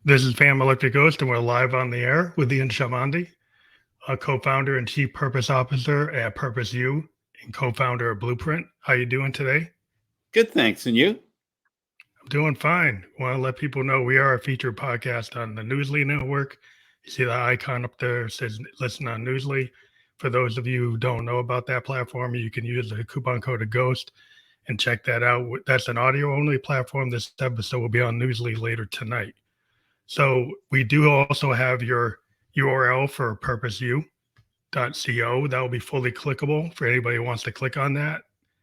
This is Pam Electric Ghost, and we're live on the air with Ian Chamandy, a co-founder and chief purpose officer at PurposeU and co-founder of Blueprint. How you doing today? Good, thanks. And you? I'm doing fine. Want to let people know we are a featured podcast on the Newsly Network. You see the icon up there says "Listen on Newsly." For those of you who don't know about that platform, you can use the coupon code of Ghost and check that out. That's an audio-only platform. This episode will be on Newsly later tonight. So we do also have your URL for PurposeU.co. That will be fully clickable for anybody who wants to click on that.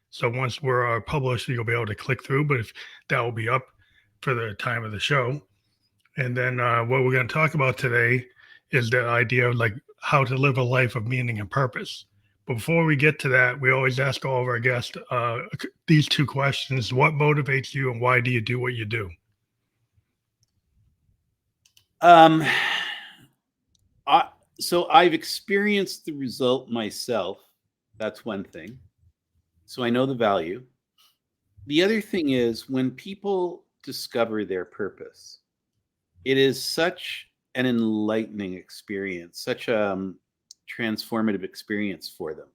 So once we're published, you'll be able to click through, but if that will be up for the time of the show. And then what we're going to talk about today is the idea of like how to live a life of meaning and purpose. Before we get to that, we always ask all of our guests these two questions: what motivates you, and why do you do what you do? Um, so I've experienced the result myself. That's one thing. So I know the value. The other thing is when people discover their purpose, it is such an enlightening experience, such a transformative experience for them.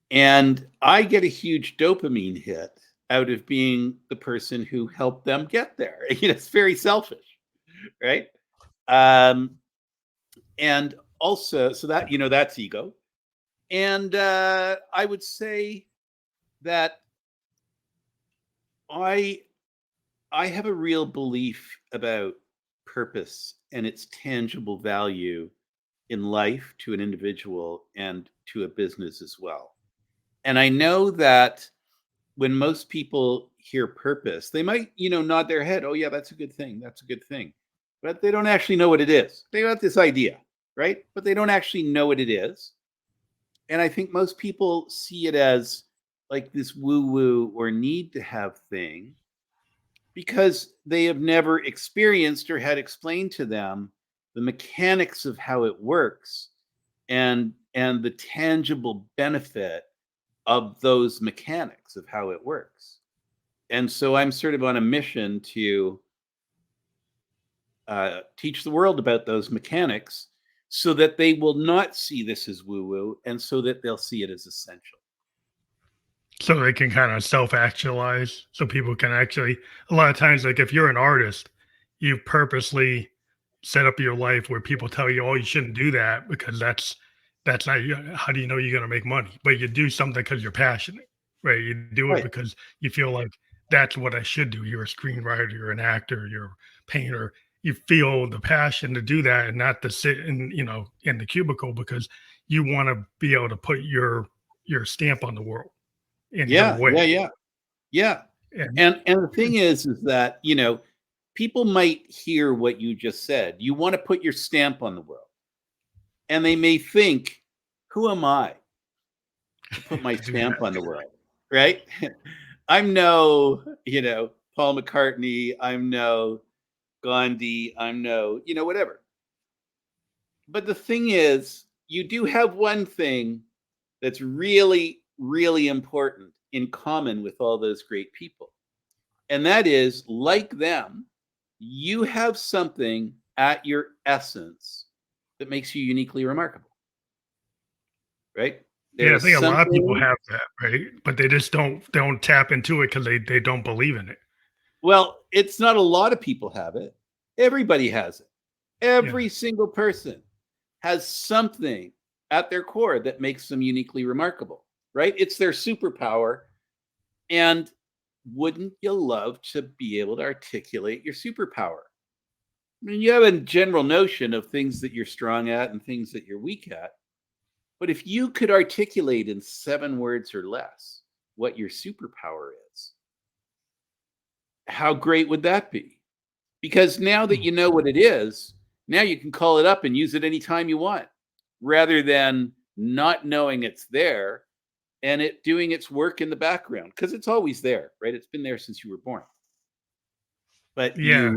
And I get a huge dopamine hit out of being the person who helped them get there. It's very selfish, right? Um, and also, so that that's ego. And I would say that I I have a real belief about purpose and its tangible value in life to an individual and to a business as well. And I know that when most people hear purpose, they might, nod their head, oh, yeah, that's a good thing. That's a good thing. But they don't actually know what it is. They got this idea, right? But they don't actually know what it is. And I think most people see it as like this woo woo or need to have thing because they have never experienced or had explained to them the mechanics of how it works and the tangible benefit of those mechanics of how it works. And so I'm sort of on a mission to teach the world about those mechanics so that they will not see this as woo woo and so that they'll see it as essential. So they can kind of self-actualize, so people can actually, a lot of times, like if you're an artist, you purposely set up your life where people tell you, oh, you shouldn't do that because that's not, how do you know you're going to make money? But you do something because you're passionate, right? You do it Right. because you feel like that's what I should do. You're a screenwriter, you're an actor, you're a painter. You feel the passion to do that and not to sit in, in the cubicle because you want to be able to put your stamp on the world in your Yeah, yeah, way. yeah. Yeah. And And the thing is that, people might hear what you just said. You want to put your stamp on the world. And they may think, who am I to put my to do that. stamp on the world? Right? I'm no, Paul McCartney, I'm no Gandhi, I'm no, whatever. But the thing is, you do have one thing that's really, really important in common with all those great people. And that is, like them, you have something at your essence that makes you uniquely remarkable, right? There Yeah, I is think a lot of people something. have that, right? But they just don't tap into it because they don't believe in it. Well, it's not a lot of people have it. Everybody has it. Yeah. Every single person has something at their core that makes them uniquely remarkable, right? It's their superpower. And wouldn't you love to be able to articulate your superpower? I mean, you have a general notion of things that you're strong at and things that you're weak at. But if you could articulate in 7 words or less what your superpower is, how great would that be? Because now that you know what it is, now you can call it up and use it anytime you want, rather than not knowing it's there and it doing its work in the background, because it's always there, right? It's been there since you were born. But Yeah.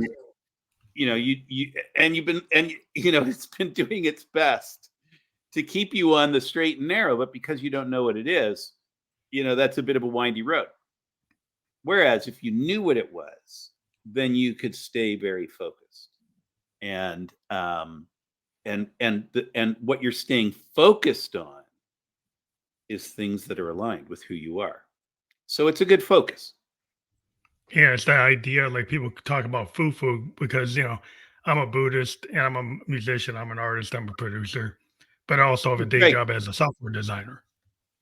you've been, and it's been doing its best to keep you on the straight and narrow, but because you don't know what it is, that's a bit of a windy road. Whereas if you knew what it was, then you could stay very focused. and and what you're staying focused on is things that are aligned with who you are. So it's a good focus. Yeah, it's that idea like people talk about foo because I'm a Buddhist and I'm a musician, I'm an artist, I'm a producer, but I also have a day Right. job as a software designer.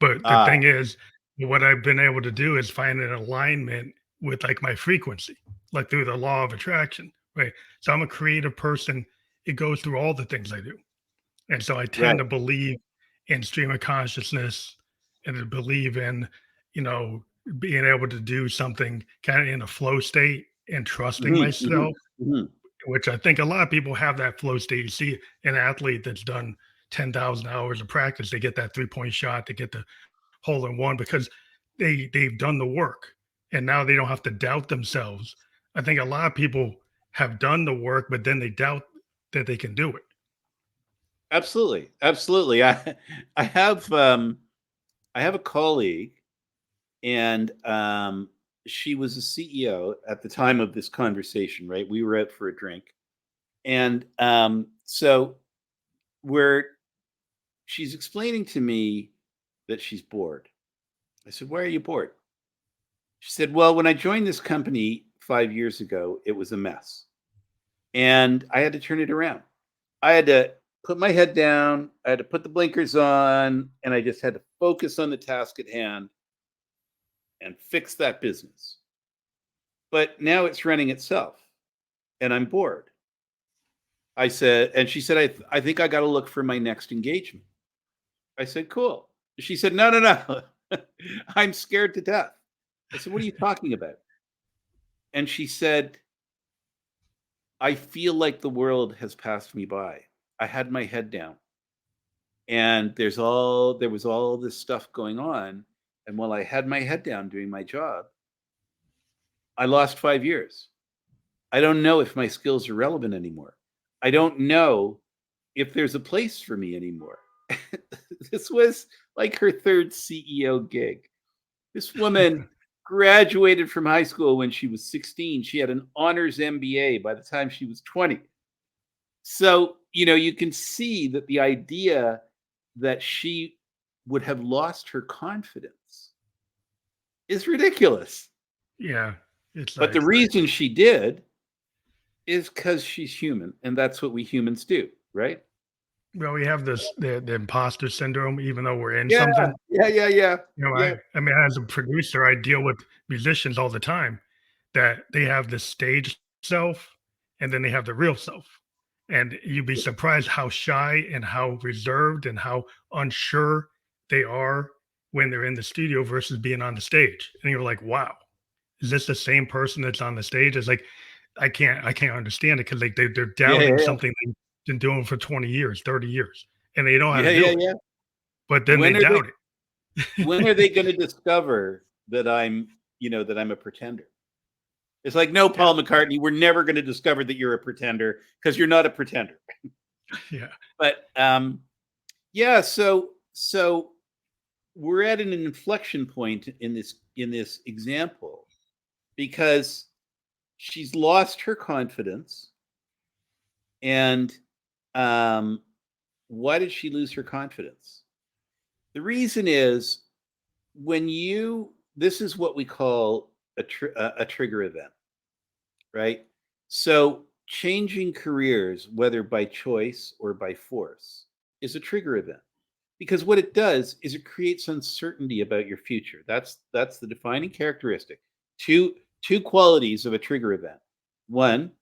But the Ah, thing is, what I've been able to do is find an alignment with like my frequency, like through the law of attraction, right? So I'm a creative person. It goes through all the things I do. And so I tend right. to believe in stream of consciousness and to believe in, you know, being able to do something kind of in a flow state and trusting Hmm, hmm, myself, hmm. which I think a lot of people have that flow state. You see an athlete that's done 10,000 hours of practice, they get that 3-point shot, they get the hole in one because they've done the work and now they don't have to doubt themselves. I think a lot of people have done the work, but then they doubt that they can do it. Absolutely, absolutely. I have I have a colleague, and she was a CEO at the time of this conversation. Right, we were out for a drink, and so we're she's explaining to me that she's bored. I said, "Why are you bored?" She said, "Well, when I joined this company 5 years ago, it was a mess, and I had to turn it around. I had to put my head down, I had to put the blinkers on, and I just had to focus on the task at hand and fix that business. But now it's running itself, and I'm bored." I said, and she said, I think I got to look for my next engagement." I said, "Cool." She said, "No, no, no. I'm scared to death." I said, "What are you talking about?" And she said, "I feel like the world has passed me by. I had my head down, and there was all this stuff going on, and while I had my head down doing my job, I lost 5 years. I don't know if my skills are relevant anymore. I don't know if there's a place for me anymore." This was like her third CEO gig. This woman graduated from high school when she was 16. She had an honors MBA by the time she was 20. So, you can see that the idea that she would have lost her confidence is ridiculous. Yeah. It's But the like, reason she did is because she's human, and that's what we humans do, right? well, we have this the imposter syndrome, even though we're in Yeah, something. yeah, yeah, yeah, I, yeah, I mean, as a producer, I deal with musicians all the time that they have the stage self and then they have the real self. And you'd be surprised how shy and how reserved and how unsure they are when they're in the studio versus being on the stage. And you're like, wow, is this the same person that's on the stage? It's like, I can't understand it because they're yeah, doubting yeah, something they've been doing for 20 years, 30 years, and they know how yeah, to yeah, do it, yeah. but then they When are they? doubt When it. are they going to discover that I'm a pretender? It's like, no, Yeah, Paul McCartney, we're never going to discover that you're a pretender because you're not a pretender. yeah, But yeah, so we're at an inflection point in this example because she's lost her confidence. And um, why did she lose her confidence? The reason is, this is what we call a trigger event, right? So changing careers, whether by choice or by force, is a trigger event, because what it does is it creates uncertainty about your future. That's the defining characteristic. Two qualities of a trigger event. One,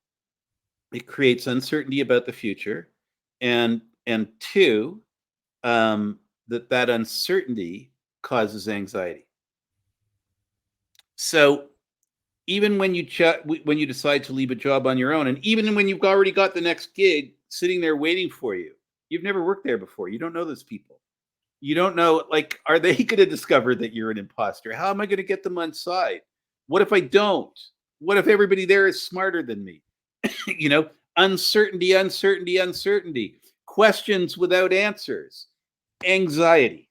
it creates uncertainty about the future, and two, um, that uncertainty causes anxiety. So even when you decide to leave a job on your own, and even when you've already got the next gig sitting there waiting for you, you've never worked there before. You don't know those people. You don't know, like, are they going to discover that you're an imposter? How am I going to get them on side? What if I don't? What if everybody there is smarter than me? you know, Uncertainty, uncertainty, uncertainty. Questions without answers. Anxiety.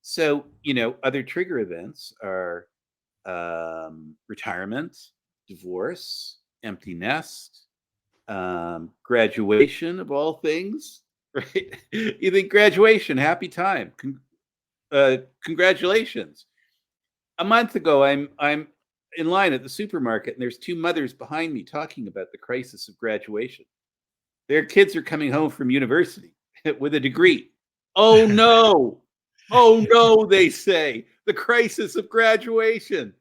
So, other trigger events are retirement, divorce, empty nest, Graduation of all things, right? You think graduation, happy time, congratulations. A month ago, I'm in line at the supermarket, and there's two mothers behind me talking about the crisis of graduation. Their kids are coming home from university with a degree. Oh no! Oh no! They say the crisis of graduation.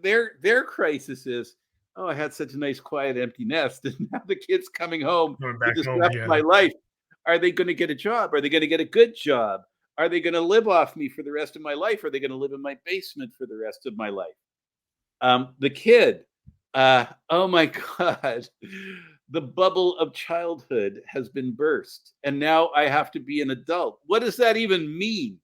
Their crisis is, oh, I had such a nice, quiet, empty nest, and now the kid's coming home Going to back home, disrupt yeah. my life. Are they going to get a job? Are they going to get a good job? Are they going to live off me for the rest of my life? Are they going to live in my basement for the rest of my life? The kid, oh my God, the bubble of childhood has been burst, and now I have to be an adult. What does that even mean?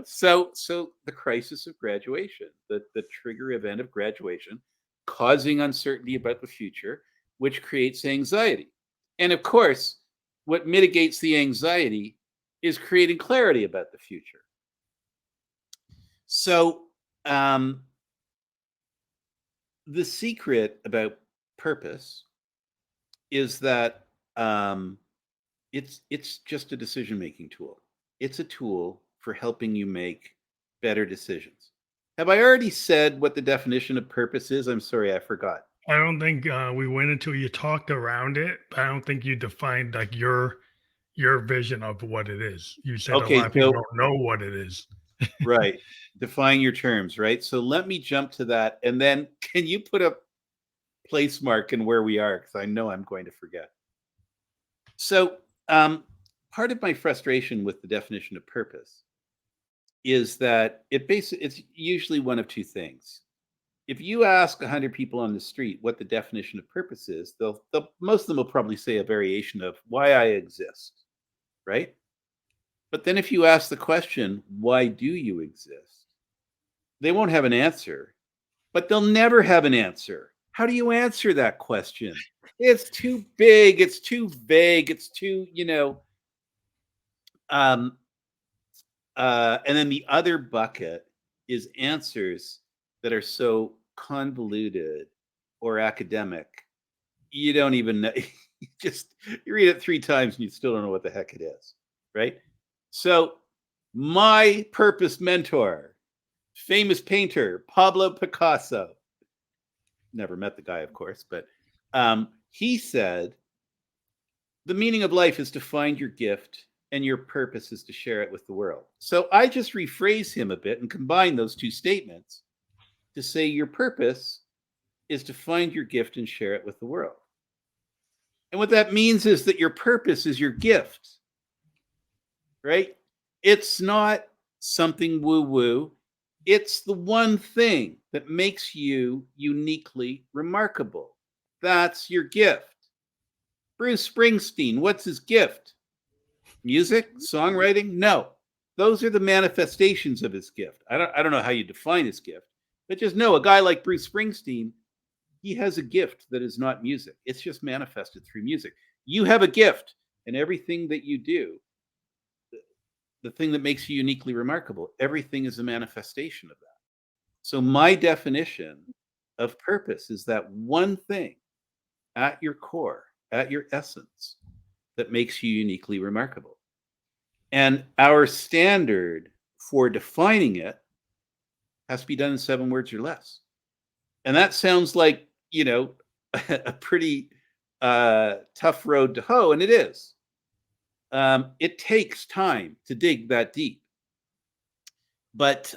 So the crisis of graduation, the trigger event of graduation, causing uncertainty about the future, which creates anxiety. And of course, what mitigates the anxiety is creating clarity about the future. So the secret about purpose is that it's just a decision-making tool. It's a tool for helping you make better decisions. Have I already said what the definition of purpose is? I'm sorry, I forgot. I don't think we went into, you talked around it, but I don't think you defined like your vision of what it is. You said a lot Okay, of people don't know what it is. right. Define your terms, right? So let me jump to that. And then can you put a place mark in where we are? Because I know I'm going to forget. So part of my frustration with the definition of purpose is that it's usually one of two things. If you ask 100 people on the street what the definition of purpose is, they'll most of them will probably say a variation of why I exist, right? But then if you ask the question, why do you exist? They won't have an answer, but they'll never have an answer. How do you answer that question? It's too big, it's too vague, it's too, and then the other bucket is answers that are so convoluted or academic, you don't even know. You read it 3 times and you still don't know what the heck it is, right? So my purpose mentor, famous painter Pablo Picasso, never met the guy, of course, but he said the meaning of life is to find your gift, and your purpose is to share it with the world. So I just rephrase him a bit and combine those two statements to say your purpose is to find your gift and share it with the world. And what that means is that your purpose is your gift, right? It's not something woo-woo. It's the one thing that makes you uniquely remarkable. That's your gift. Bruce Springsteen, what's his gift? Music, songwriting? No. Those are the manifestations of his gift. I don't know how you define his gift, but just know a guy like Bruce Springsteen, he has a gift that is not music. It's just manifested through music. You have a gift, and everything that you do, the thing that makes you uniquely remarkable, everything is a manifestation of that. So my definition of purpose is that one thing at your core, at your essence, that makes you uniquely remarkable. And our standard for defining it has to be done in 7 words or less. And that sounds like, a pretty tough road to hoe, and it is. It takes time to dig that deep. But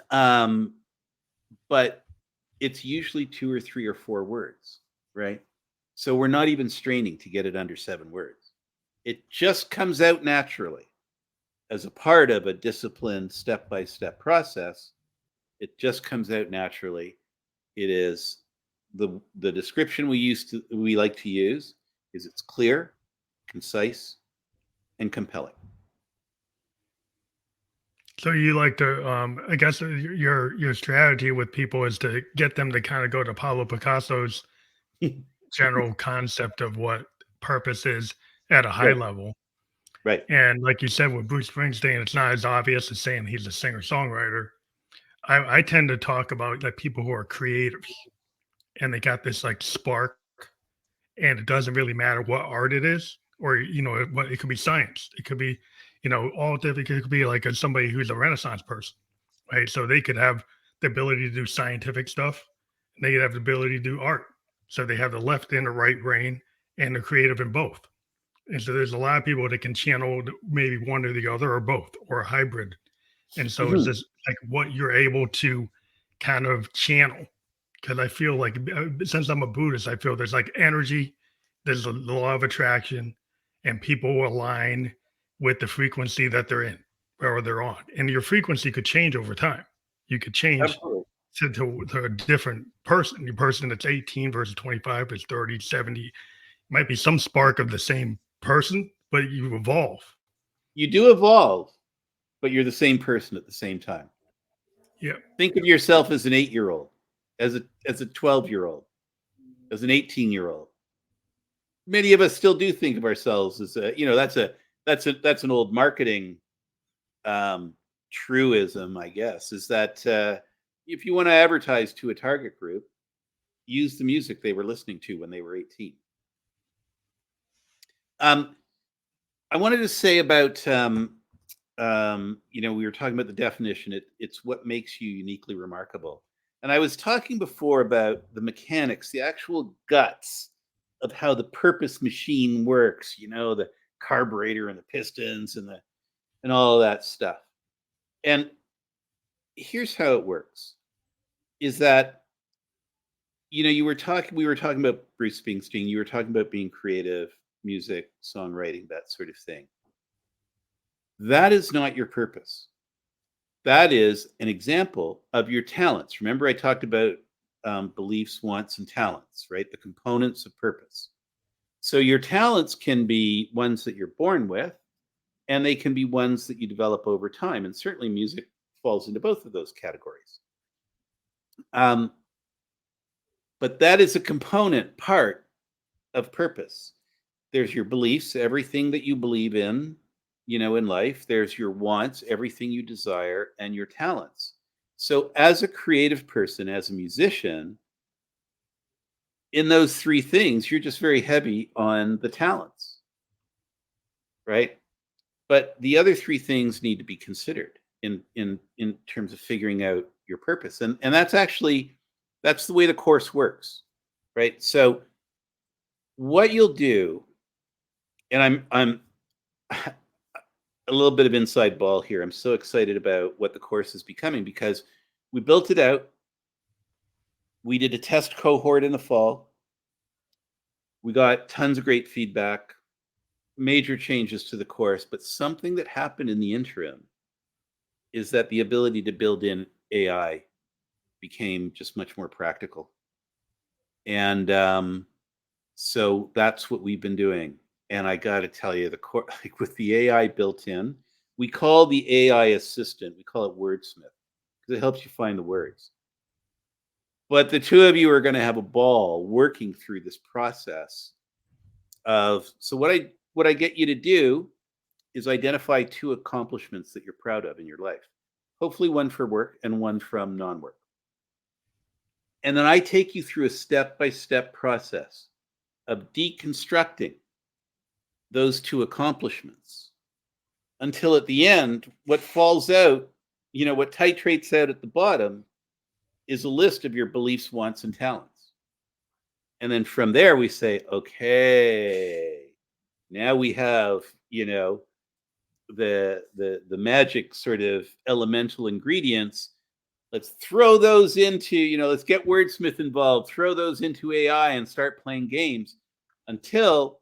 it's usually 2 or 3 or 4 words, right? So we're not even straining to get it under 7 words. It just comes out naturally as a part of a disciplined step-by-step process. It just comes out naturally. It is the description we like to use is it's clear, concise, and compelling. So you like to, I guess your strategy with people is to get them to kind of go to Pablo Picasso's general concept of what purpose is at a high Right. level. Right. And like you said, with Bruce Springsteen, it's not as obvious as saying he's a singer-songwriter. I tend to talk about like people who are creators and they got this like spark and it doesn't really matter what art it is, or it could be science, it could be all different. It could be like somebody who's a Renaissance person, right? So they could have the ability to do scientific stuff, and they could have the ability to do art. So they have the left and the right brain, and the creative in both. And so there's a lot of people that can channel maybe one or the other, or both, or a hybrid. And so it's Mhm. just like what you're able to kind of channel. Because I feel like since I'm a Buddhist, I feel there's like energy, there's the law of attraction, and people align with the frequency that they're in or they're on. And your frequency could change over time. You could change Absolutely. to a different person. Your person that's 18 versus 25 is 30, 70. Might be some spark of the same person, but you evolve. You do evolve, but you're the same person at the same time. Yeah. Think of yourself as an 8-year-old, as a 12-year-old, as an 18-year-old. Many of us still do think of ourselves as that's an old marketing truism, I guess, is that if you want to advertise to a target group, use the music they were listening to when they were 18. I wanted to say about we were talking about the definition. It's what makes you uniquely remarkable. And I was talking before about the mechanics, the actual guts of how the purpose machine works. The carburetor and the pistons and all of that stuff. And here's how it works: is that we were talking about Bruce Springsteen. You were talking about being creative, music, songwriting, that sort of thing. That is not your purpose. That is an example of your talents. Remember, I talked about beliefs, wants, and talents, right? The components of purpose. So your talents can be ones that you're born with, and they can be ones that you develop over time. And certainly music falls into both of those categories. But that is a component part of purpose. There's your beliefs, everything that you believe in life. There's your wants, everything you desire, and your talents. So as a creative person, as a musician, in those three things, you're just very heavy on the talents, right? But the other three things need to be considered in terms of figuring out your purpose. And that's the way the course works, right? So what you'll do, and I'm a little bit of inside ball here. I'm so excited about what the course is becoming because we built it out. We did a test cohort in the fall. We got tons of great feedback, major changes to the course, but something that happened in the interim is that the ability to build in AI became just much more practical. And so that's what we've been doing. And I got to tell you, like with the AI built in, we call the AI assistant, we call it Wordsmith because it helps you find the words. But the two of you are going to have a ball working through this process of. So what I get you to do is identify 2 accomplishments that you're proud of in your life. Hopefully one for work and one from non-work. And then I take you through a step-by-step process of deconstructing those 2 accomplishments until at the end, what falls out, what titrates out at the bottom is a list of your beliefs, wants, and talents. And then from there we say, okay, now we have, the magic sort of elemental ingredients. Let's throw those into, let's get Wordsmith involved, throw those into AI and start playing games until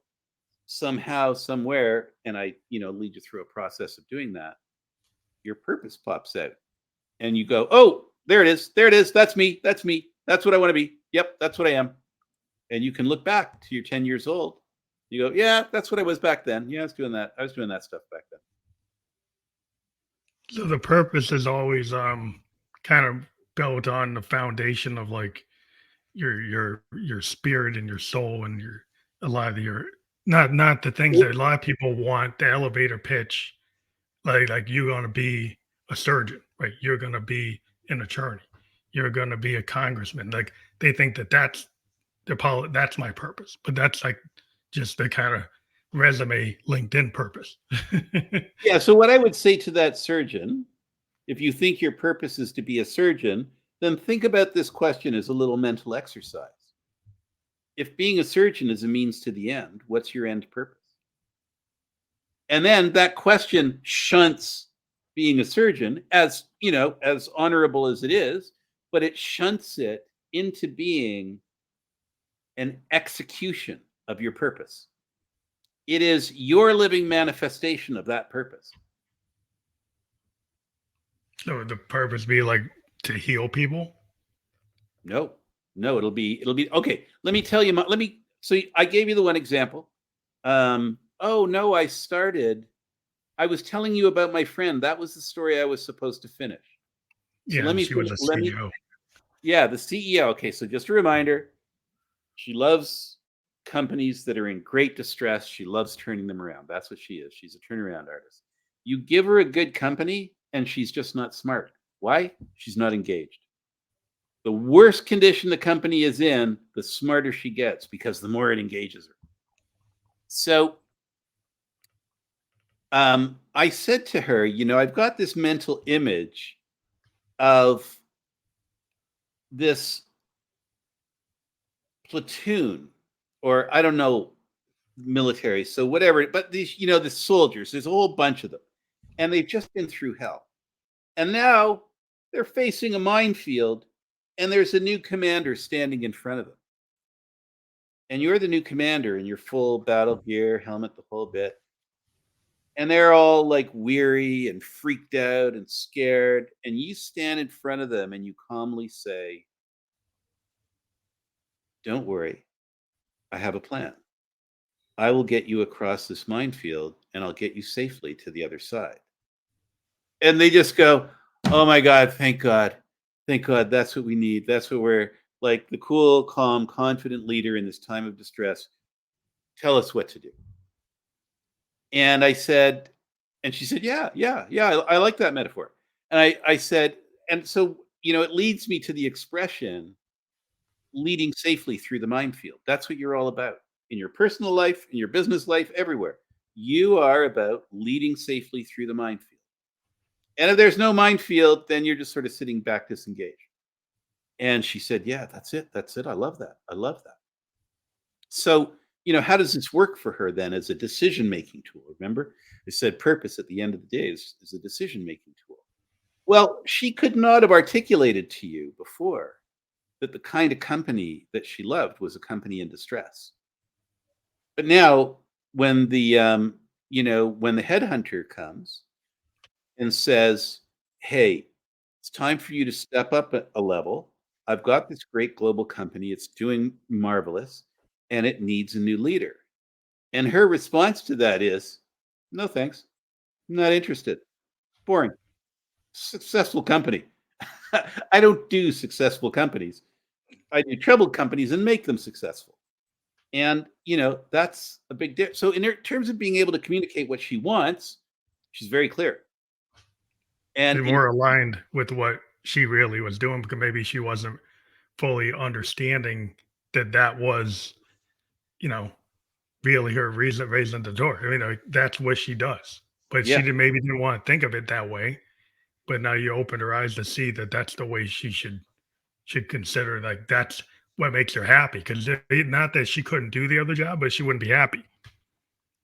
somehow, somewhere, and I, lead you through a process of doing that, your purpose pops out. And you go, oh, there it is. There it is. That's me. That's me. That's what I want to be. Yep, that's what I am. And you can look back to your 10 years old. You go, yeah, that's what I was back then. Yeah, I was doing that. I was doing that stuff back then. So the purpose is always kind of built on the foundation of like your spirit and your soul and your a lot of your not the things that a lot of people want, the elevator pitch, like you're gonna be a surgeon, right? You're gonna be an attorney, you're gonna be a congressman. Like they think that that's That's my purpose. But that's like just the kind of resume LinkedIn purpose. Yeah. So what I would say to that surgeon, if you think your purpose is to be a surgeon, then think about this question as a little mental exercise. If being a surgeon is a means to the end, what's your end purpose? And then that question shunts being a surgeon, as as honorable as it is, but it shunts it into being an execution of your purpose. It is your living manifestation of that purpose. So the purpose be like to heal people. No, no, it'll be okay. Let me tell you. So I gave you the one example. Oh no, I was telling you about my friend. That was the story I was supposed to finish. So Yeah, let and me she was finish. a CEO. Yeah, the CEO. Okay, so just a reminder, she loves companies that are in great distress. She loves turning them around. That's what she is. She's a turnaround artist. You give her a good company, and she's just not smart. Why? She's not engaged. The worse condition the company is in, the smarter she gets because the more it engages her. So I said to her, I've got this mental image of this platoon, or I don't know, military, so whatever, but these, the soldiers, there's a whole bunch of them, and they've just been through hell. And now they're facing a minefield, and there's a new commander standing in front of them. And you're the new commander in your full battle gear, helmet, the whole bit. And they're all like weary and freaked out and scared. And you stand in front of them and you calmly say, "Don't worry, I have a plan. I will get you across this minefield and I'll get you safely to the other side." And they just go, "Oh my God, thank God. Thank God. That's what we need. That's what we're like, the cool, calm, confident leader in this time of distress. Tell us what to do." And I said, and she said, "Yeah, yeah, yeah. I like that metaphor." And I said, and so, it leads me to the expression leading safely through the minefield. That's what you're all about in your personal life, in your business life, everywhere. You are about leading safely through the minefield. And if there's no minefield, then you're just sort of sitting back disengaged. And she said, "Yeah, that's it. That's it. I love that. I love that." So, how does this work for her then as a decision making tool? Remember, I said purpose at the end of the day is a decision making tool. Well, she could not have articulated to you before that the kind of company that she loved was a company in distress. But now, when when the headhunter comes and says, "Hey, it's time for you to step up a level. I've got this great global company. It's doing marvelous, and it needs a new leader." And her response to that is, "No, thanks. I'm not interested. Boring. Successful company. I don't do successful companies. I do troubled companies and make them successful." And, that's a big difference. So in terms of being able to communicate what she wants, she's very clear. And And more aligned with what she really was doing because maybe she wasn't fully understanding that that was, you know, really her reason raising the door. I mean, like, that's what she does. But she yeah, maybe didn't want to think of it that way. But now you opened her eyes to see that that's the way she should consider, like, that's what makes her happy. Because not that she couldn't do the other job, but she wouldn't be happy.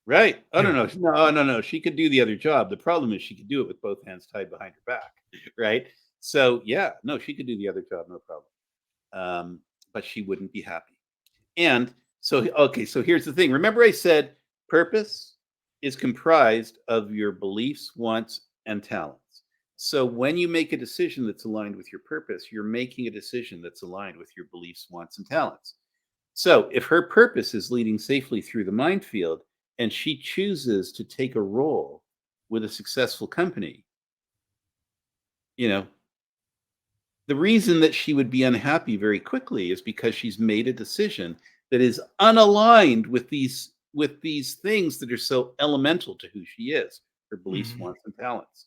right. Oh, You no, know, no, no, no, no. She could do the other job. The problem is she could do it with both hands tied behind her back, right? So yeah, no, she could do the other job, no problem. But she wouldn't be happy. And so, okay, so here's the thing. Remember, I said purpose is comprised of your beliefs, wants, and talents. So when you make a decision that's aligned with your purpose, you're making a decision that's aligned with your beliefs, wants, and talents. So if her purpose is leading safely through the minefield and she chooses to take a role with a successful company, you know, the reason that she would be unhappy very quickly is because she's made a decision that is unaligned with these things that are so elemental to who she is, her beliefs, mhm. wants, and talents.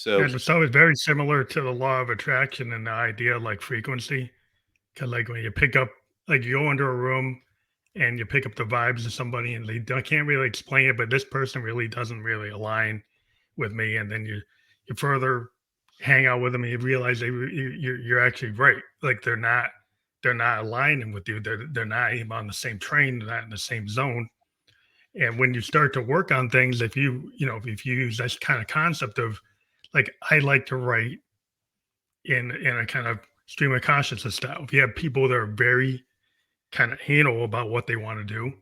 Yeah, So so it's very similar to the law of attraction and the idea like frequency. Cause like when you pick up, like you go into a room and you pick up the vibes of somebody and can't really explain it, but this person really doesn't really align with me. And then you further hang out with them and you realize you're actually right. Like they're not aligning with you. They're not even on the same train. They're not in the same zone. And when you start to work on things, if you use this kind of concept of like, I like to write in a kind of stream of consciousness style. If you have people that are very kind of anal about what they want to do,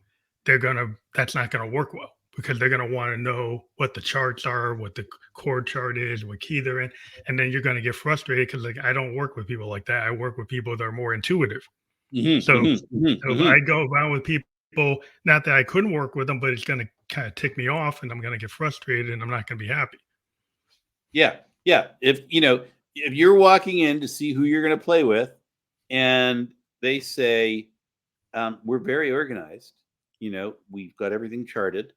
that's not gonna work well because they're gonna want to know what the charts are, what the chord chart is, what key they're in, and then you're gonna get frustrated because like I don't work with people like that. I work with people that are more intuitive. So, so if I go around with people, not that I couldn't work with them, but it's gonna kind of tick me off, and I'm gonna get frustrated, and I'm not gonna be happy. Yeah. Yeah. If you're walking in to see who you're going to play with and they say, we're very organized, we've got everything charted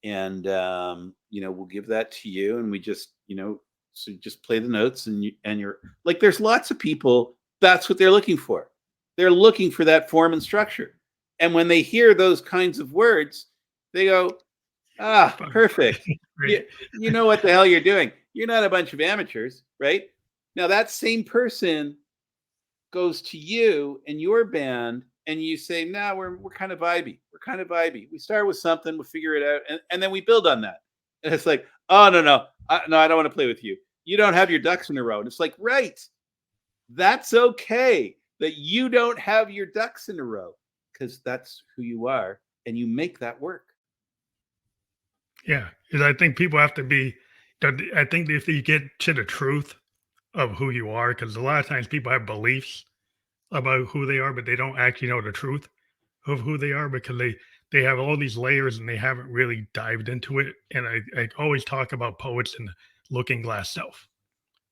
and, we'll give that to you. And we just, so you just play the notes and you're like, there's lots of people. That's what they're looking for. They're looking for that form and structure. And when they hear those kinds of words, they go, perfect. You know what the hell you're doing. You're not a bunch of amateurs, right? Now that same person goes to you and your band and you say, no, we're kind of vibey. We're kind of vibey. We start with something, we'll figure it out. And then we build on that. And it's like, oh, no, I don't want to play with you. You don't have your ducks in a row. And it's like, right. That's okay that you don't have your ducks in a row because that's who you are. And you make that work. Yeah, because I think people have to be. I think if you get to the truth of who you are, because a lot of times people have beliefs about who they are, but they don't actually know the truth of who they are because they have all these layers and they haven't really dived into it. And I always talk about poets and the looking glass self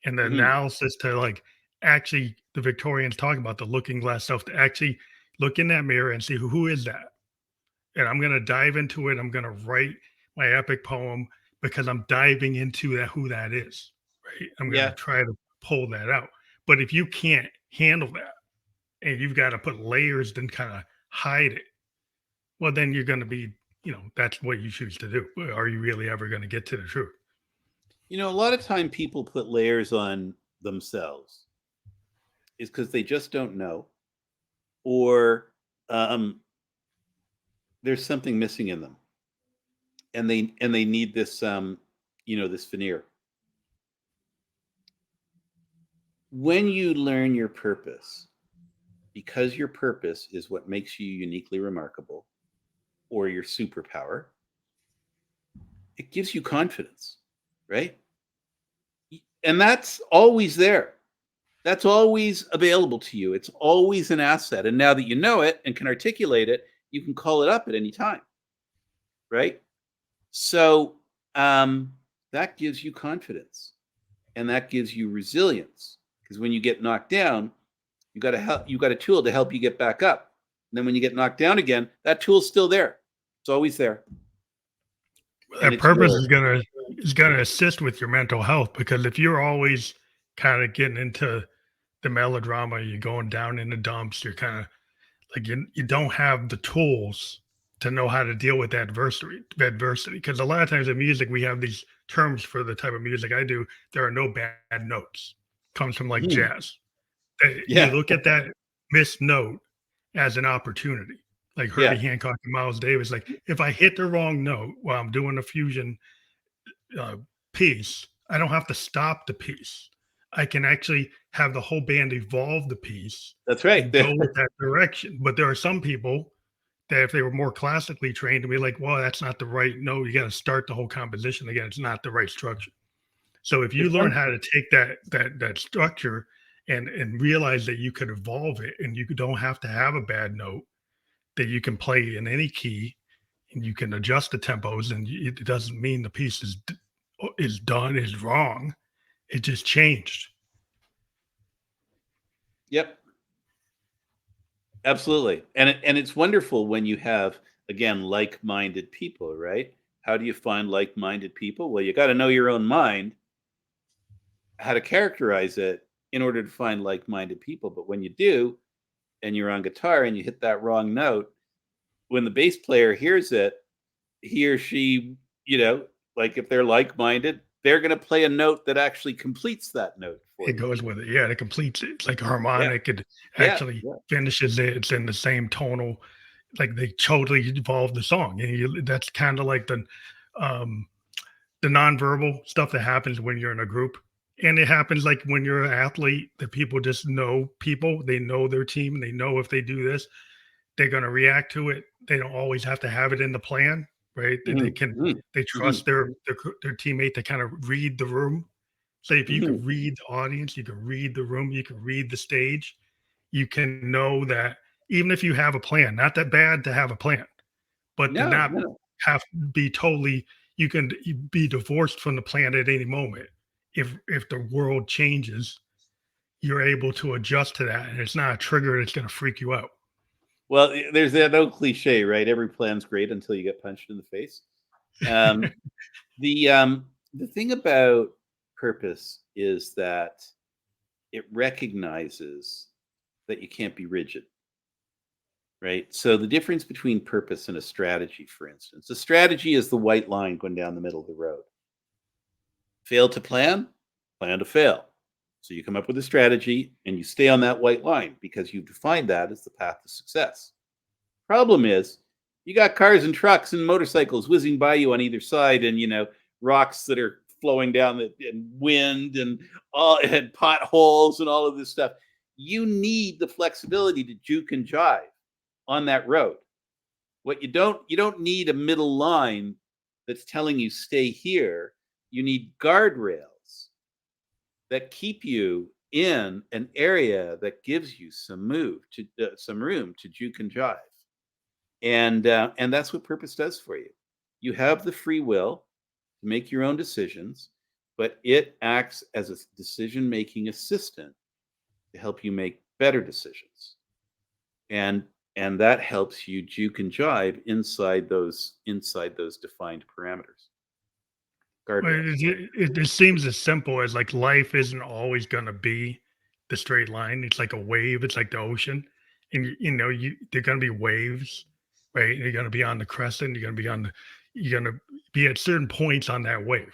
and the analysis to like actually the Victorians talk about the looking glass self to actually look in that mirror and see who is that. And I'm gonna dive into it. I'm gonna write my epic poem because I'm diving into that who that is. Right. I'm gonna try to pull that out. But if you can't handle that and you've got to put layers and kind of hide it, well, then you're gonna be, that's what you choose to do. Are you really ever gonna get to the truth? A lot of time people put layers on themselves is because they just don't know, or there's something missing in them, and they need this this veneer. When you learn your purpose, because your purpose is what makes you uniquely remarkable, or your superpower, it gives you confidence, right? And that's always there. That's always available to you. It's always an asset. And now that you know it and can articulate it, you can call it up at any time, right? So that gives you confidence, and that gives you resilience. Because when you get knocked down, you got a tool to help you get back up. And then when you get knocked down again, that tool's still there. It's always there. That purpose is gonna assist with your mental health because if you're always kind of getting into the melodrama, you're going down in the dumps, you're kind of like you don't have the tools to know how to deal with adversity because a lot of times in music we have these terms for the type of music I do. There are no bad notes. Comes from like jazz. You look at that missed note as an opportunity, like Herbie Hancock and Miles Davis. Like if I hit the wrong note while I'm doing a fusion piece, I don't have to stop the piece. I can actually have the whole band evolve the piece. That's right. Go with that direction. But there are some people that if they were more classically trained to be like, well, that's not the right note. You got to start the whole composition again. It's not the right structure. So if you learn how to take that structure and realize that you could evolve it and you don't have to have a bad note, that you can play in any key and you can adjust the tempos, and it doesn't mean the piece is done, is wrong. It just changed. Yep. Absolutely. And it's wonderful when you have, again, like-minded people, right? How do you find like-minded people? Well, you got to know your own mind, how to characterize it in order to find like-minded people. But when you do, and you're on guitar and you hit that wrong note, when the bass player hears it, he or she, like if they're like-minded, they're going to play a note that actually completes that note for It you. goes with it. Yeah, it completes it. It's like a Yeah. harmonic. It Yeah. actually Yeah. finishes it. It's in the same tonal, like they totally evolved the song. And that's kind of like um, the nonverbal stuff that happens when you're in a group. And it happens like when you're an athlete that people just know people, they know their team, and they know if they do this, they're going to react to it. They don't always have to have it in the plan, right? They trust their teammate to kind of read the room. So if you can read the audience, you can read the room, you can read the stage, you can know that even if you have a plan, not that bad to have a plan, but to No, not no. have to be totally, you can be divorced from the plan at any moment. If the world changes, you're able to adjust to that, and it's not a trigger that's going to freak you out. Well, there's that old cliche, right? Every plan's great until you get punched in the face. Um, the thing about purpose is that it recognizes that you can't be rigid, right? So the difference between purpose and a strategy, for instance, a strategy is the white line going down the middle of the road. Fail to plan to fail. So you come up with a strategy and you stay on that white line because you've defined that as the path to success. Problem is, you got cars and trucks and motorcycles whizzing by you on either side, and rocks that are flowing down and wind and potholes and all of this stuff. You need the flexibility to juke and jive on that road. What you don't need a middle line that's telling you stay here. You need guardrails that keep you in an area that gives you some room to juke and jive. And that's what purpose does for you. You have the free will to make your own decisions, but it acts as a decision-making assistant to help you make better decisions. And that helps you juke and jive inside those defined parameters. It seems as simple as like life isn't always going to be the straight line. It's like a wave. It's like the ocean, and they're going to be waves, right? You're going to be on the crescent. You're going to be at certain points on that wave.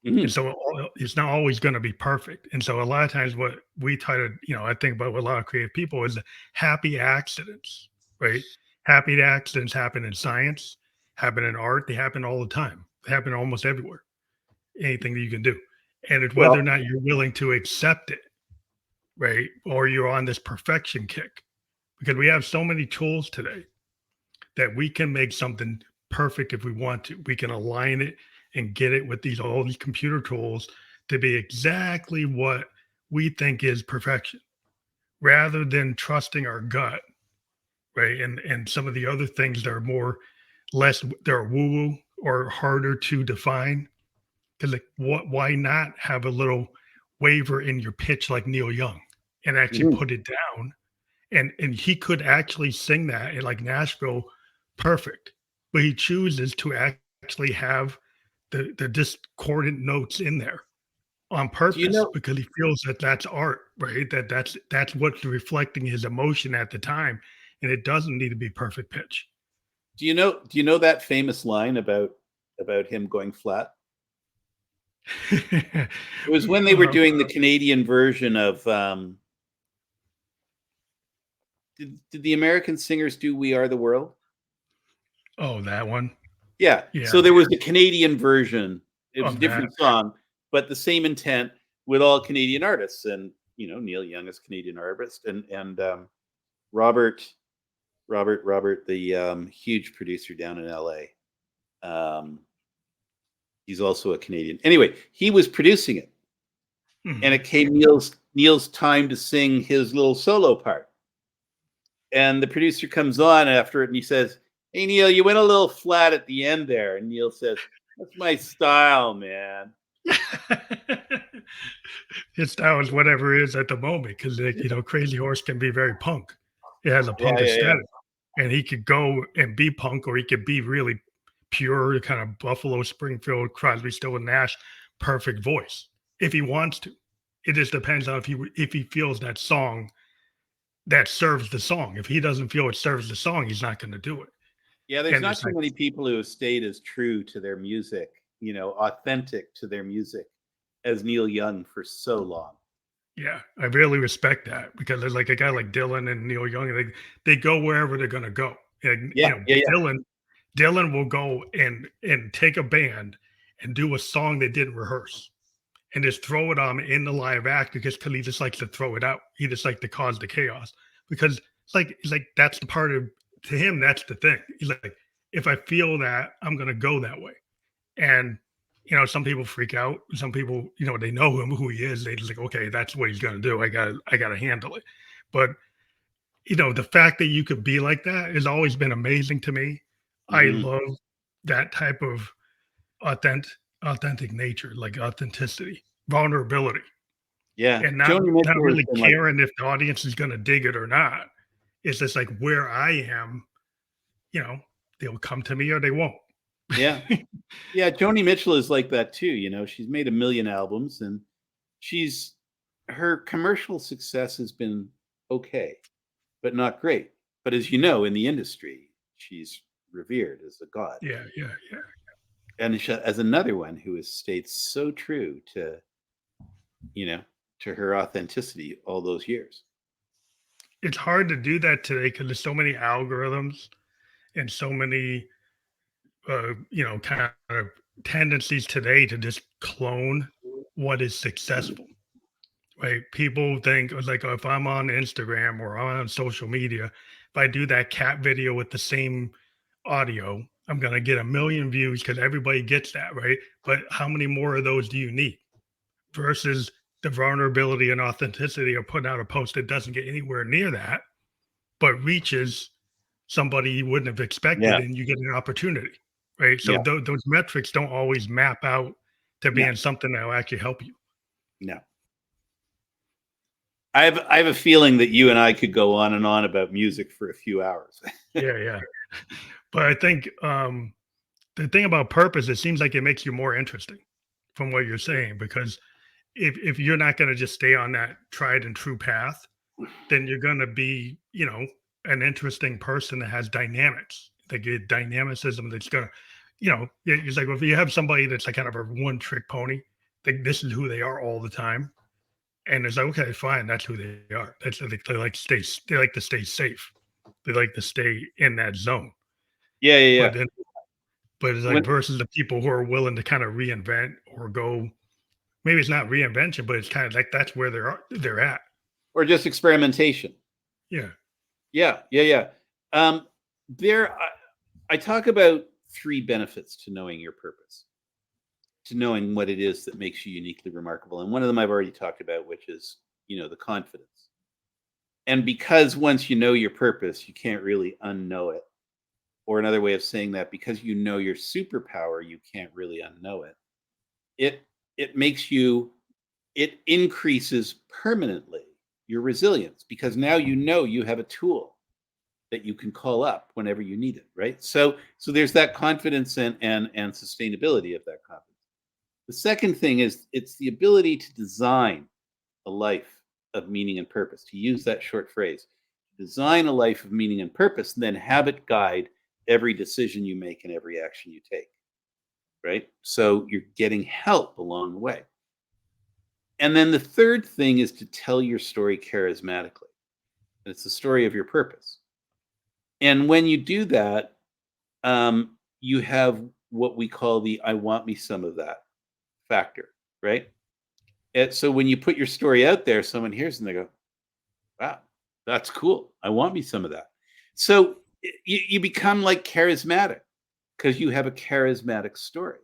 And so it's not always going to be perfect. And so a lot of times what we try to, I think about with a lot of creative people is the happy accidents, right? Happy accidents happen in science, happen in art. They happen all the time. They happen almost everywhere. Anything that you can do. And it's whether or not you're willing to accept it, right? Or you're on this perfection kick. Because we have so many tools today that we can make something perfect if we want to. We can align it and get it with all these computer tools to be exactly what we think is perfection, rather than trusting our gut, right? And some of the other things that are they're woo-woo or harder to define. Because why not have a little waver in your pitch like Neil Young and actually put it down? And he could actually sing that in like Nashville perfect, but he chooses to actually have the discordant notes in there on purpose because he feels that that's art, right? That's what's reflecting his emotion at the time, and it doesn't need to be perfect pitch. Do you know that famous line about him going flat? It was when they were doing the Canadian version of did the American singers do We Are the World? Oh, that one. Yeah. So there was the Canadian version. It was a different song, but the same intent with all Canadian artists. And Neil Young is a Canadian artist, and Robert, the huge producer down in LA. He's also a Canadian. Anyway, he was producing it, and it came Neil's time to sing his little solo part. And the producer comes on after it, and he says, "Hey, Neil, you went a little flat at the end there." And Neil says, "That's my style, man." His style is whatever it is at the moment, because Crazy Horse can be very punk. It has a punk aesthetic, and he could go and be punk, or he could be really pure, kind of Buffalo, Springfield, Crosby, Still, and Nash, perfect voice if he wants to. It just depends on if he feels that song that serves the song. If he doesn't feel it serves the song, he's not going to do it. Yeah, there's And not it's too like, many people who have stayed as true to their music, authentic to their music as Neil Young for so long. yeah, I really respect that because there's like a guy like Dylan and Neil Young, they go wherever they're going to go. And, Yeah, yeah, yeah. Dylan will go and take a band and do a song they didn't rehearse and just throw it on in the live act because he just likes to throw it out. He just likes to cause the chaos because it's like that's the part of to him that's the thing. He's like, if I feel that, I'm gonna go that way. And some people freak out. Some people, they know him who he is. They just like, okay, that's what he's gonna do. I gotta handle it. But the fact that you could be like that has always been amazing to me. I Mhm. love that type of authentic authentic nature, like authenticity, vulnerability, Yeah. and not Joni not Mitchell has really been like, caring if the audience is gonna dig it or not. It's just like where I am, you know, they'll come to me or they won't. yeah. Yeah, Joni Mitchell is like that too, she's made a million albums and she's her commercial success has been okay, but not great. But as you know, in the industry, she's revered as a god. Yeah, yeah, yeah. And as another one who has stayed so true you know, to her authenticity all those years. It's hard to do that today because there's so many algorithms and so many, kind of tendencies today to just clone what is successful. Right? People think like if I'm on Instagram or on social media, if I do that cat video with the same audio, I'm gonna get a million views because everybody gets that, right? But how many more of those do you need? Versus the vulnerability and authenticity of putting out a post that doesn't get anywhere near that, but reaches somebody you wouldn't have expected, Yeah. and you get an opportunity, right? So Yeah. those metrics don't always map out to No. being something that will actually help you. No. I have a feeling that you and I could go on and on about music for a few hours. Yeah, yeah. But I think the thing about purpose, it seems like it makes you more interesting from what you're saying, because if you're not going to just stay on that tried and true path, then you're going to be, an interesting person that has dynamics, like a dynamicism that's going to, it's like if you have somebody that's like kind of a one trick pony, like this is who they are all the time. And it's like, okay, fine, that's who they are. That's like they like to stay safe. They like to stay in that zone. Yeah, yeah, But yeah. then But it's like When versus the people who are willing to kind of reinvent or go, maybe it's not reinvention, but it's kind of like that's where they're at. or just experimentation. Yeah. Yeah, yeah, yeah. Um, I talk about three benefits to knowing your purpose, to knowing what it is that makes you uniquely remarkable. And one of them I've already talked about, which is, the confidence. And because once you know your purpose, you can't really unknow it. Or another way of saying that, because you know your superpower, you can't really unknow it. It it makes you it increases permanently your resilience because now you know you have a tool that you can call up whenever you need it, right? So there's that confidence and sustainability of that confidence. The second thing is it's the ability to design a life of meaning and purpose. To use that short phrase, design a life of meaning and purpose, and then have it guide every decision you make and every action you take, right? So you're getting help along the way. And then the third thing is to tell your story charismatically. And it's the story of your purpose. And when you do that, you have what we call the I want me some of that factor, right? And so when you put your story out there, someone hears and they go, wow, that's cool. I want me some of that. So you become like charismatic because you have a charismatic story.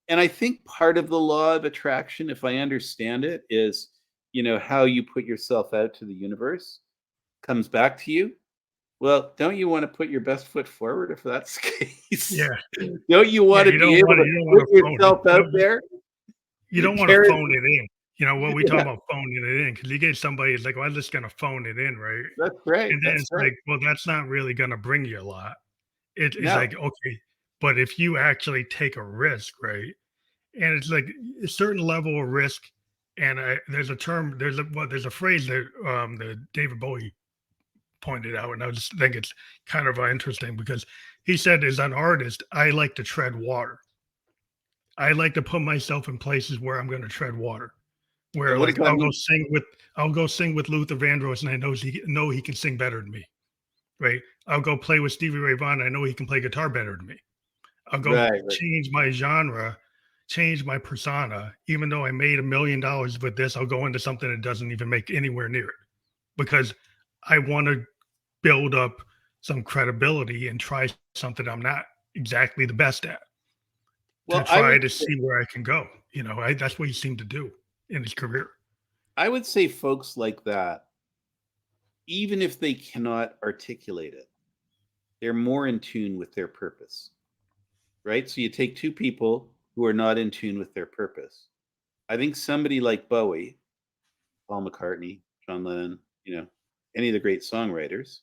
And I think part of the law of attraction, if I understand it, is how you put yourself out to the universe comes back to you. Well, don't you want to put your best foot forward if that's the case? Yeah. Don't you Yeah. want to be able to You don't want put to phone it. yourself out there? You don't want to Carry, phone it in. What we talk yeah, about phoning it in, because you get somebody is like, well, I'm just going to phone it in, right? that's right. And then That's it's right. like, well, that's not really going to bring you a lot. It's No. like, okay, but if you actually take a risk, right? And it's like a certain level of risk. And there's a term, there's a phrase that David Bowie pointed out, and I just think it's kind of interesting because he said, as an artist, I like to tread water. I like to put myself in places where I'm going to tread water. And Where what does like that mean? I'll go sing with Luther Vandross, and I know he can sing better than me. Right? I'll go play with Stevie Ray Vaughan. I know he can play guitar better than me. I'll go Right. change my genre, change my persona. Even though I made $1 million with this, I'll go into something that doesn't even make anywhere near it because I want to build up some credibility and try something I'm not exactly the best at to Well, try to see where I can go. That's what he seemed to do in his career. I would say folks like that, even if they cannot articulate it, they're more in tune with their purpose, right? So you take two people who are not in tune with their purpose. I think somebody like Bowie, Paul McCartney, John Lennon, any of the great songwriters,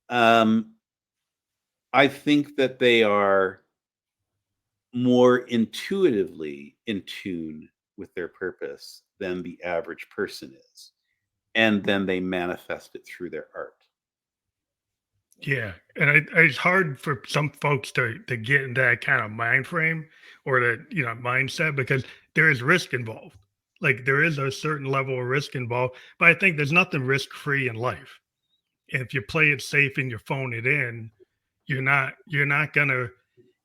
I think that they are more intuitively in tune with their purpose than the average person is. And then they manifest it through their art. Yeah, and it's hard for some folks to get in that kind of mind frame or that mindset because there is risk involved. Like there is a certain level of risk involved, but I think there's nothing risk free in life. And if you play it safe and you phone it in, you're not gonna,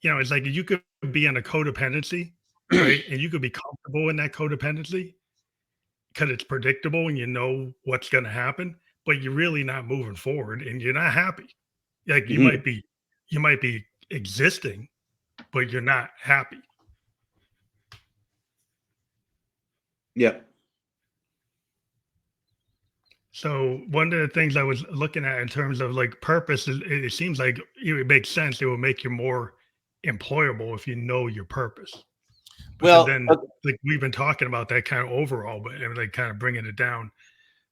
it's like you could be in a codependency, right? And you could be comfortable in that codependency because it's predictable and you know what's gonna happen, but you're really not moving forward and you're not happy. Like Mhm. you might be existing, but you're not happy. Yeah. So one of the things I was looking at in terms of like purpose is it seems like it makes sense. It will make you more employable if you know your purpose. Because Well, then like we've been talking about that kind of overall, but like kind of bringing it down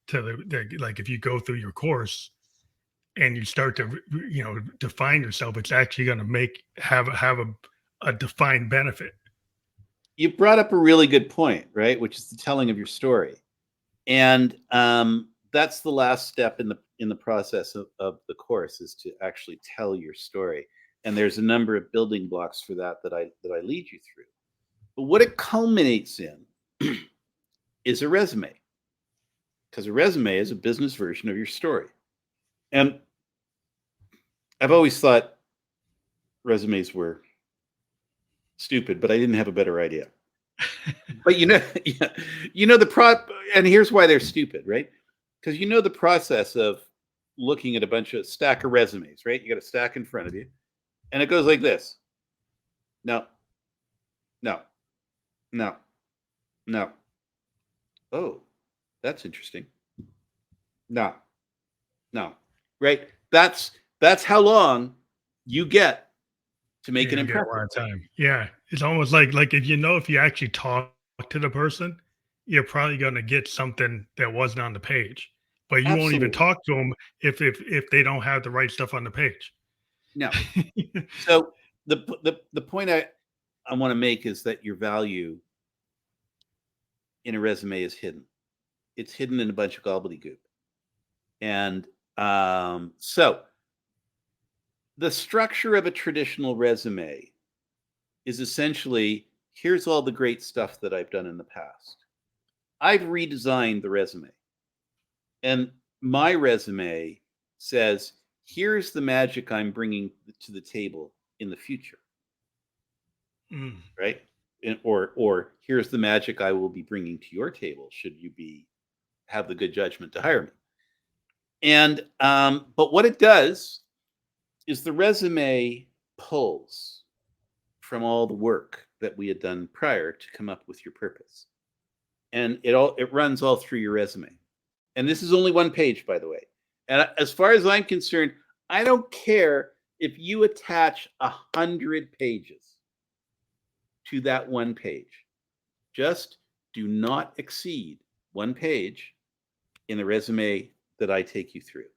to the like if you go through your course and you start to define yourself, it's actually going to have a defined benefit. you brought up a really good point, right? Which is the telling of your story. And that's the last step in the process of the course is to actually tell your story. And there's a number of building blocks for that I lead you through. But what it culminates in is a resume, because a resume is a business version of your story. And I've always thought resumes were stupid, but I didn't have a better idea. But yeah, the prop, and here's why they're stupid, right? Because the process of looking at a bunch of stack of resumes, right? You got a stack in front of you, and it goes like this: no, no, no, no. Oh, that's interesting. No, no, right? That's how long you get to make Yeah, an you get a impression. lot of time. Yeah, it's almost like if you actually talk to the person, you're probably going to get something that wasn't on the page, but you won't even Absolutely. talk to them if they don't have the right stuff on the page. No. So the point I want to make is that your value in a resume is hidden. It's hidden in a bunch of gobbledygook. And so the structure of a traditional resume is essentially here's all the great stuff that I've done in the past. I've redesigned the resume. And my resume says, here's the magic I'm bringing to the table in the future, Mm. right? Or here's the magic I will be bringing to your table should you have the good judgment to hire me. And but what it does is the resume pulls from all the work that we had done prior to come up with your purpose, and it runs all through your resume. And this is only one page, by the way. And as far as I'm concerned, I don't care if you attach 100 pages to that one page. Just do not exceed one page in the resume that I take you through,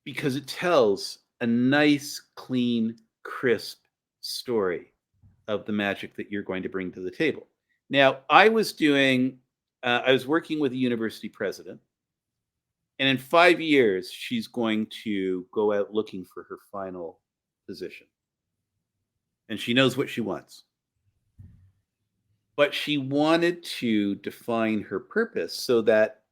because it tells a nice, clean, crisp story of the magic that you're going to bring to the table. Now, I was working with a university president, And in 5 years, she's going to go out looking for her final position. And she knows what she wants. But she wanted to define her purpose so that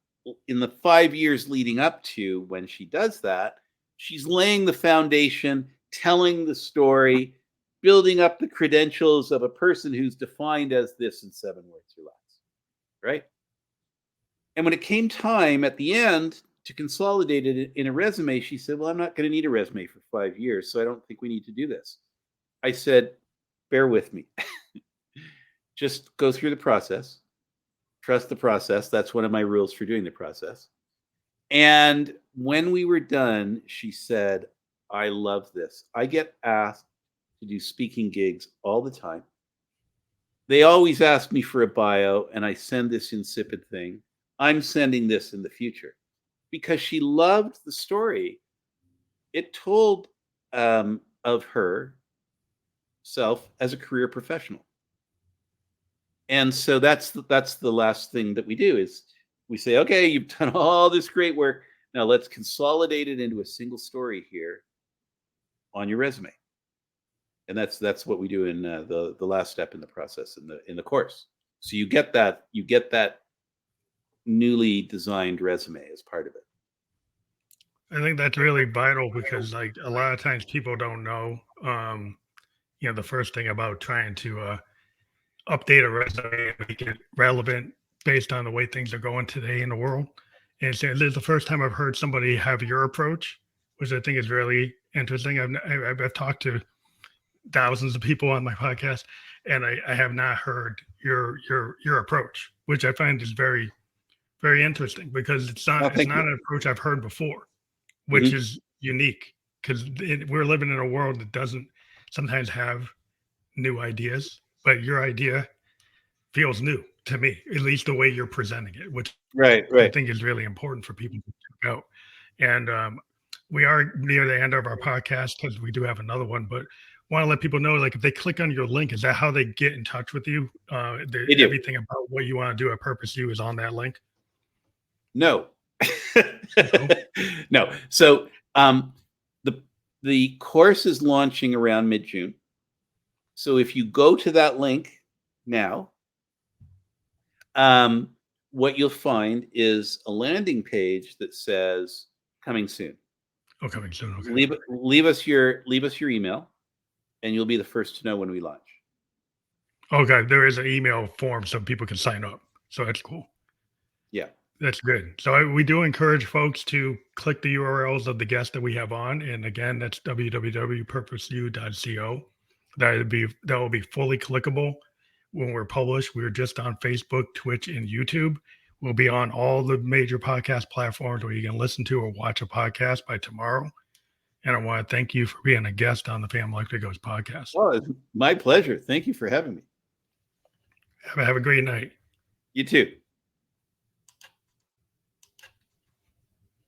in the 5 years leading up to when she does that, she's laying the foundation, telling the story, building up the credentials of a person who's defined as this in 7 words or less, right? And when it came time at the end to consolidate it in a resume, she said, well, I'm not going to need a resume for 5 years, so I don't think we need to do this. I said, bear with me. Just go through the process. Trust the process. That's one of my rules for doing the process. And when we were done, she said, I love this. I get asked to do speaking gigs all the time. They always ask me for a bio, and I send this insipid thing. I'm sending this in the future because she loved the story. It told of herself as a career professional. And so that's the last thing that we do is we say, okay, you've done all this great work. Now let's consolidate it into a single story here on your resume. And that's what we do in the last step in the process in the course. So you get that newly designed resume as part of it. I think that's really vital because like a lot of times people don't know, the first thing about trying to update a resume and make it relevant based on the way things are going today in the world. And so this is the first time I've heard somebody have your approach, which I think is really interesting. I've talked to thousands of people on my podcast, and I have not heard your approach, which I find is very, very interesting because it's not an approach I've heard before, which is unique because we're living in a world that doesn't sometimes have new ideas, but your idea feels new to me, at least the way you're presenting it, which right. I think is really important for people to check out. And we are near the end of our podcast because we do have another one, but want to let people know, like if they click on your link, is that how they get in touch with you? Everything about what you want to do at PurposeU is on that link? No. No. So the course is launching around mid-June. So if you go to that link now, what you'll find is a landing page that says "coming soon." Oh, coming soon. Okay. Leave us your email, and you'll be the first to know when we launch. Okay, there is an email form so people can sign up. So that's cool. Yeah, that's good. So we do encourage folks to click the URLs of the guests that we have on, and again, that's www.purposeu.co. That will be fully clickable when we're published. We're just on Facebook, Twitch, and YouTube. We'll be on all the major podcast platforms where you can listen to or watch a podcast by tomorrow. And I want to thank you for being a guest on the Family Electric Goes podcast. Oh, it's my pleasure. Thank you for having me. Have a great night. You too.